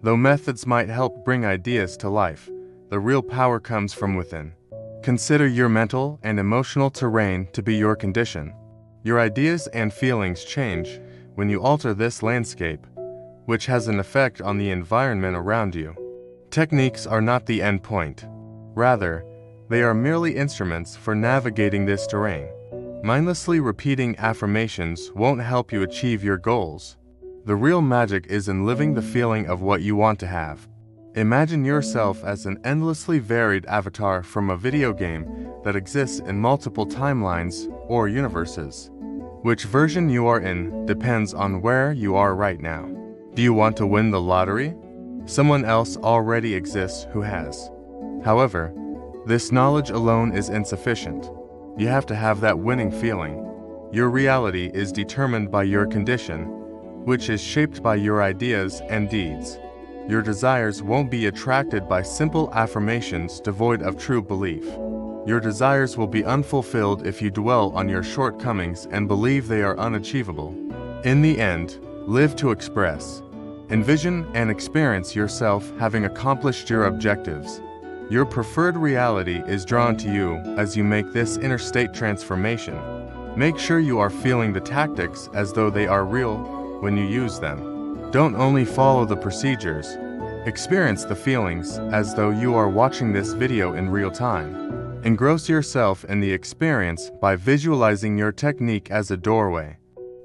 Though methods might help bring ideas to life, the real power comes from within. Consider your mental and emotional terrain to be your condition. Your ideas and feelings change when you alter this landscape, which has an effect on the environment around you. Techniques are not the end point. Rather, they are merely instruments for navigating this terrain. Mindlessly repeating affirmations won't help you achieve your goals. The real magic is in living the feeling of what you want to have. Imagine yourself as an endlessly varied avatar from a video game that exists in multiple timelines or universes. Which version you are in depends on where you are right now. Do you want to win the lottery? Someone else already exists who has. However, this knowledge alone is insufficient. You have to have that winning feeling. Your reality is determined by your condition, which is shaped by your ideas and deeds. Your desires won't be attracted by simple affirmations devoid of true belief. Your desires will be unfulfilled if you dwell on your shortcomings and believe they are unachievable. In the end, live to express. Envision and experience yourself having accomplished your objectives. Your preferred reality is drawn to you as you make this inner state transformation. Make sure you are feeling the tactics as though they are real when you use them. Don't only follow the procedures. Experience the feelings as though you are watching this video in real time. Engross yourself in the experience by visualizing your technique as a doorway.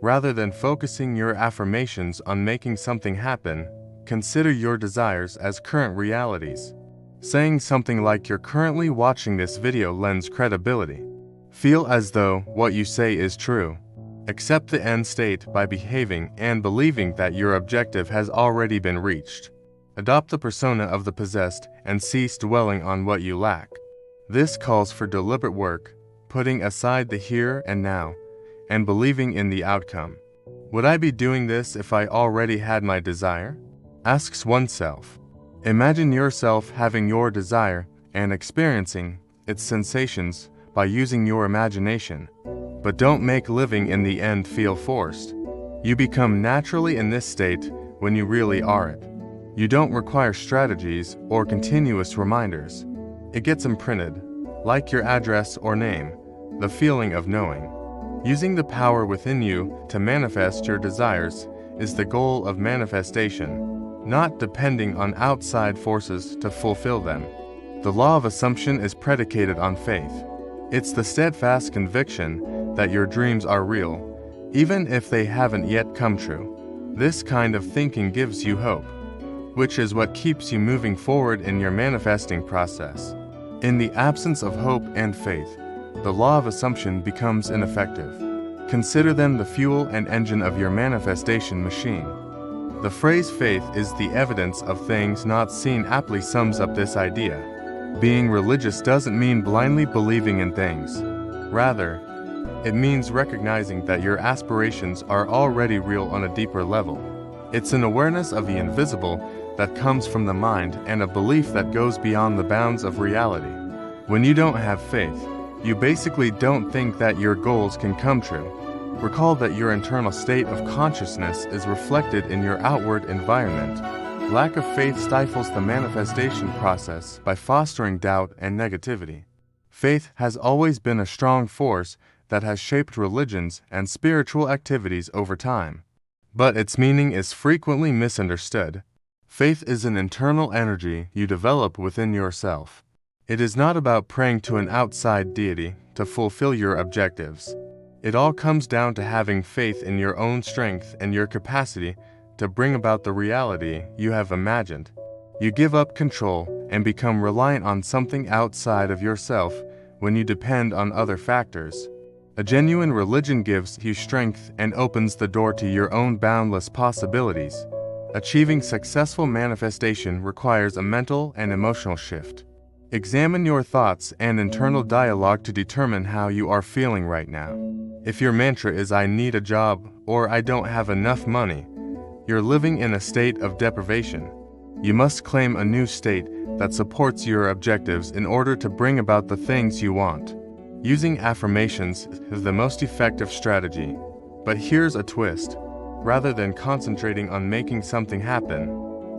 Rather than focusing your affirmations on making something happen, consider your desires as current realities. Saying something like you're currently watching this video lends credibility. Feel as though what you say is true. Accept the end state by behaving and believing that your objective has already been reached. Adopt the persona of the possessed and cease dwelling on what you lack. This calls for deliberate work, putting aside the here and now, and believing in the outcome. Would I be doing this if I already had my desire? Asks oneself. Imagine yourself having your desire and experiencing its sensations by using your imagination. But don't make living in the end feel forced. You become naturally in this state when you really are it. You don't require strategies or continuous reminders. It gets imprinted, like your address or name, the feeling of knowing. Using the power within you to manifest your desires is the goal of manifestation, not depending on outside forces to fulfill them. The law of assumption is predicated on faith. It's the steadfast conviction that your dreams are real, even if they haven't yet come true. This kind of thinking gives you hope, which is what keeps you moving forward in your manifesting process. In the absence of hope and faith, the law of assumption becomes ineffective. Consider them the fuel and engine of your manifestation machine. The phrase faith is the evidence of things not seen aptly sums up this idea. Being religious doesn't mean blindly believing in things. Rather, it means recognizing that your aspirations are already real on a deeper level. It's an awareness of the invisible that comes from the mind and a belief that goes beyond the bounds of reality. When you don't have faith, you basically don't think that your goals can come true. Recall that your internal state of consciousness is reflected in your outward environment. Lack of faith stifles the manifestation process by fostering doubt and negativity. Faith has always been a strong force that has shaped religions and spiritual activities over time. But its meaning is frequently misunderstood. Faith is an internal energy you develop within yourself. It is not about praying to an outside deity to fulfill your objectives. It all comes down to having faith in your own strength and your capacity to bring about the reality you have imagined. You give up control and become reliant on something outside of yourself when you depend on other factors. A genuine religion gives you strength and opens the door to your own boundless possibilities. Achieving successful manifestation requires a mental and emotional shift. Examine your thoughts and internal dialogue to determine how you are feeling right now. If your mantra is "I need a job" or "I don't have enough money," you're living in a state of deprivation. You must claim a new state that supports your objectives in order to bring about the things you want. Using affirmations is the most effective strategy. But here's a twist. Rather than concentrating on making something happen,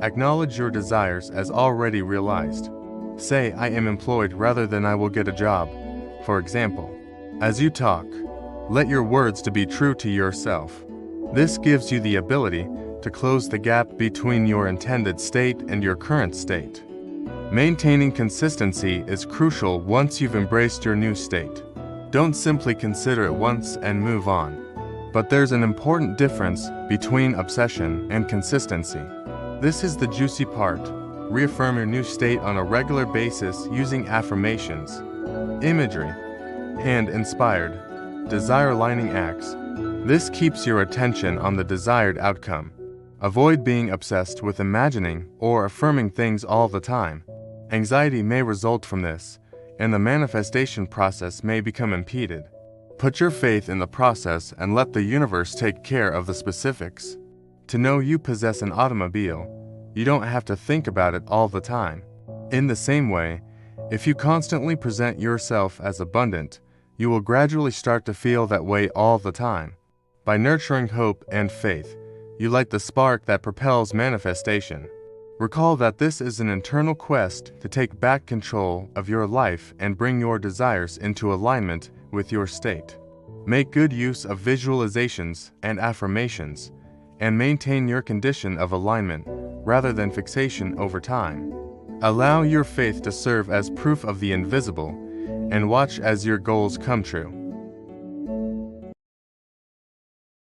Acknowledge your desires as already realized. Say, I am employed rather than I will get a job, for example. As you talk, let your words to be true to yourself. This gives you the ability to close the gap between your intended state and your current state. Maintaining consistency is crucial once you've embraced your new state. Don't simply consider it once and move on. But there's an important difference between obsession and consistency. This is the juicy part. Reaffirm your new state on a regular basis using affirmations, imagery, and inspired, desire-lining acts. This keeps your attention on the desired outcome. Avoid being obsessed with imagining or affirming things all the time. Anxiety may result from this, and the manifestation process may become impeded. Put your faith in the process and let the universe take care of the specifics. To know you possess an automobile, you don't have to think about it all the time. In the same way, if you constantly present yourself as abundant, you will gradually start to feel that way all the time. By nurturing hope and faith, you light the spark that propels manifestation. Recall that this is an internal quest to take back control of your life and bring your desires into alignment with your state. Make good use of visualizations and affirmations, and maintain your condition of alignment rather than fixation over time. Allow your faith to serve as proof of the invisible, and watch as your goals come true.